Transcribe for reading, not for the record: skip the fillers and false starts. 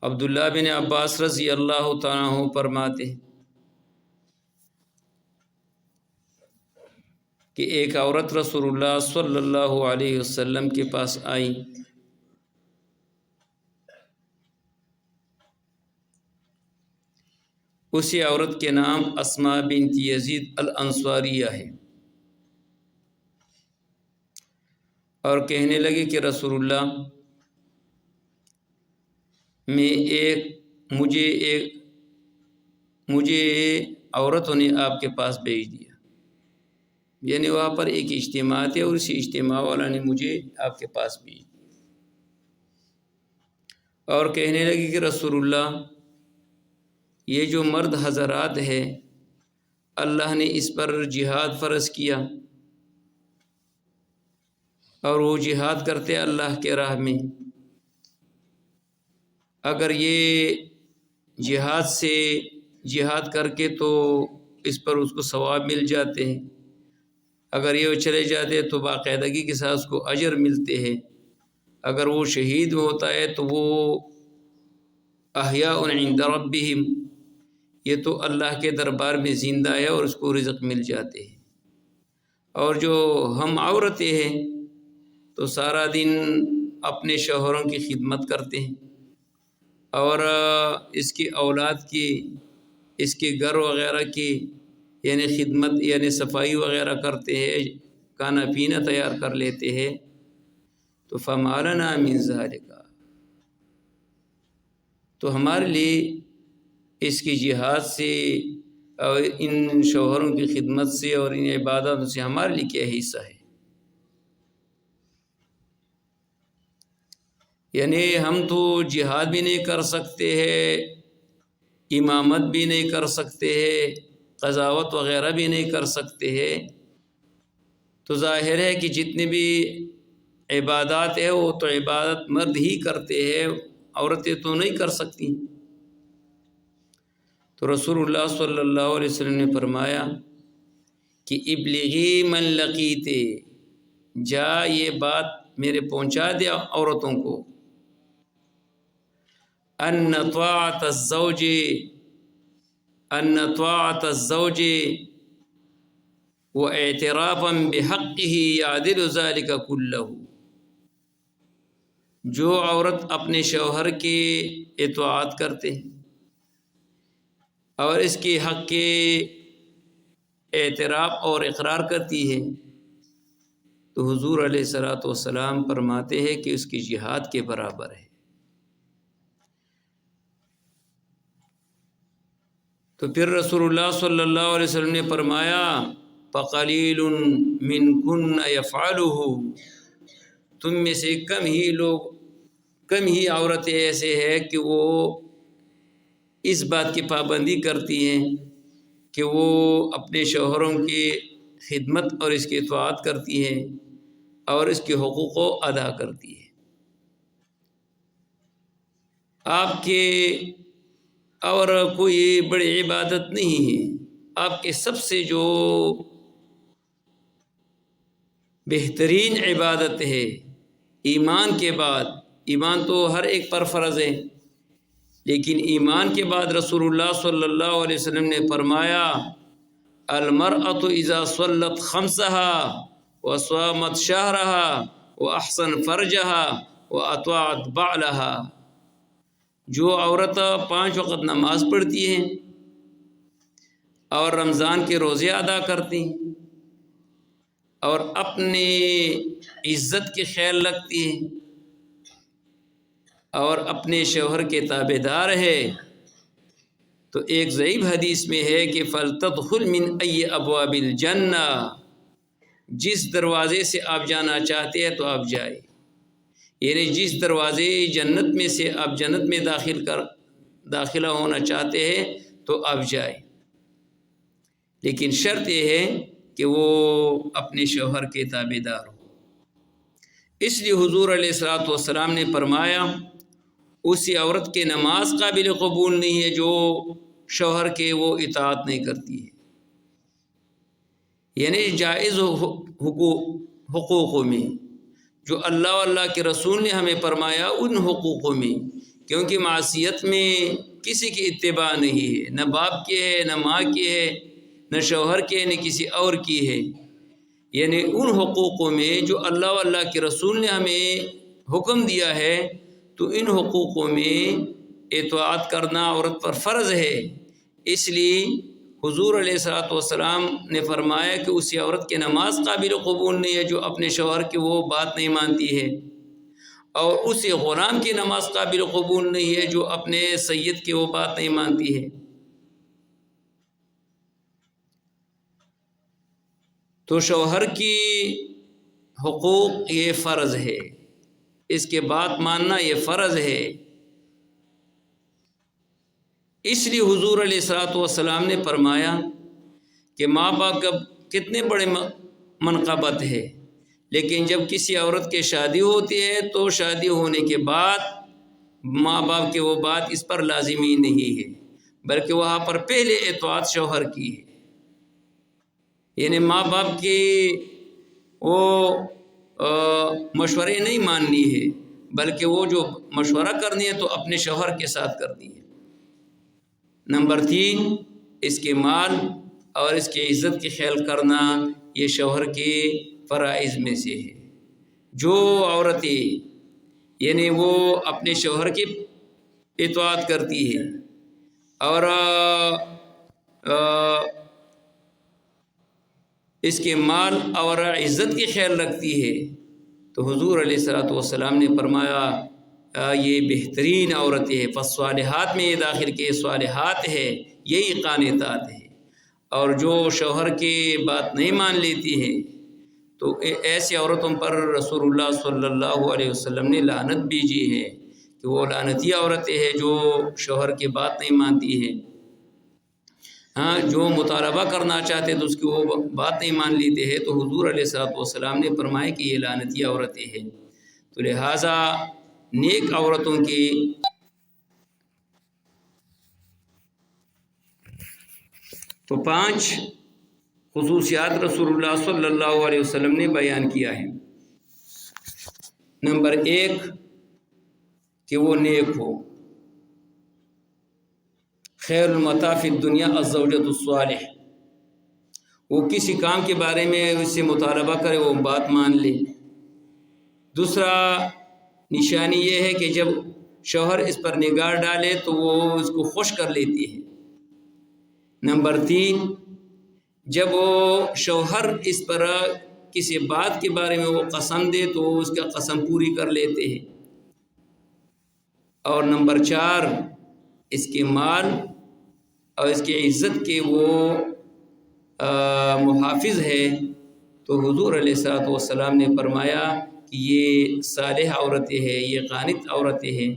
عبداللہ بن عباس رضی اللہ تعالیٰ عنہ فرماتے ہیں کہ ایک عورت رسول اللہ صلی اللہ علیہ وسلم کے پاس آئی، اسی عورت کے نام اسماء بنت یزید الانصاریہ ہے، اور کہنے لگے کہ رسول اللہ مجھے عورتوں نے آپ کے پاس بھیج دیا، یعنی وہاں پر ایک اجتماع تھے اور اسی اجتماع والا نے مجھے آپ کے پاس بھیج دیا، اور کہنے لگے کہ رسول اللہ یہ جو مرد حضرات ہے اللہ نے اس پر جہاد فرض کیا اور وہ جہاد کرتے اللہ کے راہ میں، اگر یہ جہاد کر کے تو اس پر اس کو ثواب مل جاتے ہیں، اگر یہ چلے جاتے تو باقاعدگی کے ساتھ اس کو اجر ملتے ہیں، اگر وہ شہید ہوتا ہے تو وہ احیاء عند ربہم، یہ تو اللہ کے دربار میں زندہ ہے اور اس کو رزق مل جاتے ہیں، اور جو ہم عورتیں ہیں تو سارا دن اپنے شوہروں کی خدمت کرتے ہیں اور اس کی اولاد کی، اس کے گھر وغیرہ کی یعنی خدمت یعنی صفائی وغیرہ کرتے ہیں، کھانا پینا تیار کر لیتے ہیں، تو فما لنا من ذالک، تو ہمارے لیے اس کی جہاد سے اور ان شوہروں کی خدمت سے اور ان عبادتوں سے ہمارے لیے کیا حصہ ہے؟ یعنی ہم تو جہاد بھی نہیں کر سکتے ہیں، امامت بھی نہیں کر سکتے ہیں، قضاوت وغیرہ بھی نہیں کر سکتے ہیں، تو ظاہر ہے کہ جتنے بھی عبادات ہیں وہ تو عبادت مرد ہی کرتے ہیں، عورتیں تو نہیں کر سکتی۔ تو رسول اللہ صلی اللہ علیہ وسلم نے فرمایا کہ ابلغی من لقیتے، جا یہ بات میرے پہنچا دیا عورتوں کو، ان طاعت الزوج واعترافا بحقه يعدل ذلك كله، جو عورت اپنے شوہر کی اطاعت کرتے ہیں اور اس کے حق کے اعتراف اور اقرار کرتی ہے، تو حضور علیہ الصلوۃ والسلام فرماتے ہیں کہ اس کی جہاد کے برابر ہے۔ تو پھر رسول اللہ صلی اللہ علیہ وسلم نے فرمایا فقلیل منکن یفعلہ، تم میں سے کم ہی عورتیں ایسے ہیں کہ وہ اس بات کی پابندی کرتی ہیں کہ وہ اپنے شوہروں کی خدمت اور اس کی اطاعت کرتی ہیں اور اس کے حقوق کو ادا کرتی ہے۔ آپ کے اور کوئی بڑی عبادت نہیں ہے، آپ کے سب سے جو بہترین عبادت ہے ایمان کے بعد، ایمان تو ہر ایک پر فرض ہے، لیکن ایمان کے بعد رسول اللہ صلی اللہ علیہ وسلم نے فرمایا المرأة اذا صلت خمسها وصامت شهرها واحسن فرجها واطاعت بعلها، جو عورت 5 وقت نماز پڑھتی ہیں اور رمضان کے روزے ادا کرتی ہیں اور اپنی عزت کے خیال رکھتی ہیں اور اپنے شوہر کے تابع دار ہے، تو ایک ضعیف حدیث میں ہے کہ فَلْتَدْخُلْ مِنْ أَيِّ أَبْوَابِ الْجَنَّةِ، جس دروازے سے آپ جانا چاہتے ہیں تو آپ جائیں، یعنی جس دروازے جنت میں سے آپ جنت میں داخلہ ہونا چاہتے ہیں تو آپ جائیں، لیکن شرط یہ ہے کہ وہ اپنے شوہر کے تابع دار ہو۔ اس لیے حضور علیہ الصلوۃ والسلام نے فرمایا اسی عورت کے نماز قابل قبول نہیں ہے جو شوہر کے وہ اطاعت نہیں کرتی ہے، یعنی جائز حقوق میں جو اللہ و اللہ کے رسول نے ہمیں فرمایا ان حقوقوں میں کیونکہ معصیت میں کسی کی اتباع نہیں ہے، نہ باپ کی ہے، نہ ماں کی ہے، نہ شوہر کی ہے، نہ کسی اور کی ہے۔ یعنی ان حقوقوں میں جو اللہ و اللہ کے رسول نے ہمیں حکم دیا ہے، تو ان حقوقوں میں اطاعت کرنا عورت پر فرض ہے۔ اس لیے حضور علیہ الصلوۃ والسلام نے فرمایا کہ اسی عورت کی نماز قابل قبول نہیں ہے جو اپنے شوہر کی وہ بات نہیں مانتی ہے، اور اسی غلام کی نماز قابل قبول نہیں ہے جو اپنے سید کی وہ بات نہیں مانتی ہے۔ تو شوہر کی حقوق یہ فرض ہے، اس کے بات ماننا یہ فرض ہے۔ اس لیے حضور علیہ الصلوۃ والسلام نے فرمایا کہ ماں باپ کا کتنے بڑے منقبت ہے، لیکن جب کسی عورت کی شادی ہوتی ہے تو شادی ہونے کے بعد ماں باپ کی وہ بات اس پر لازمی نہیں ہے، بلکہ وہاں پر پہلے اطاعت شوہر کی ہے۔ یعنی ماں باپ کی وہ مشورے نہیں ماننی ہے، بلکہ وہ جو مشورہ کرنی ہے تو اپنے شوہر کے ساتھ کرنی ہے۔ نمبر 3، اس کے مال اور اس کی عزت کی خیال کرنا یہ شوہر کے فرائض میں سے ہے۔ جو عورتیں یعنی وہ اپنے شوہر کی اطاعت کرتی ہے اور اس کے مال اور عزت کی خیال رکھتی ہے، تو حضور علیہ الصلوۃ والسلام نے فرمایا یہ بہترین عورتیں ہیں۔ فالصالحات میں یہ داخل کے صالحات ہے، یہی قانتات ہے۔ اور جو شوہر کی بات نہیں مان لیتی ہیں تو ایسی عورتوں پر رسول اللہ صلی اللہ علیہ وسلم نے لعنت بھیجی ہے کہ وہ لعنتی عورتیں ہیں جو شوہر کی بات نہیں مانتی ہیں۔ ہاں، جو مطالبہ کرنا چاہتے تو اس کی وہ بات نہیں مان لیتے ہیں، تو حضور علیہ الصلوۃ والسلام نے فرمایا کہ یہ لعنتی عورتیں ہیں۔ تو لہٰذا نیک عورتوں کی تو 5 خصوصیات رسول اللہ صلی اللہ علیہ وسلم نے بیان کیا ہے۔ نمبر 1 کہ وہ نیک ہو۔ خیر المتاع فی الدنیا الزوجۃ الصالح، وہ کسی کام کے بارے میں اس سے مطالبہ کرے وہ بات مان لے۔ دوسرا نشانی یہ ہے کہ جب شوہر اس پر نگاہ ڈالے تو وہ اس کو خوش کر لیتی ہے۔ نمبر 3، جب وہ شوہر اس پر کسی بات کے بارے میں وہ قسم دے تو وہ اس کا قسم پوری کر لیتے ہیں۔ اور نمبر 4، اس کے مال اور اس کی عزت کے وہ محافظ ہے، تو حضور علیہ الصلوۃ والسلام نے فرمایا کہ یہ صالح عورتیں ہیں، یہ قانت عورتیں ہیں۔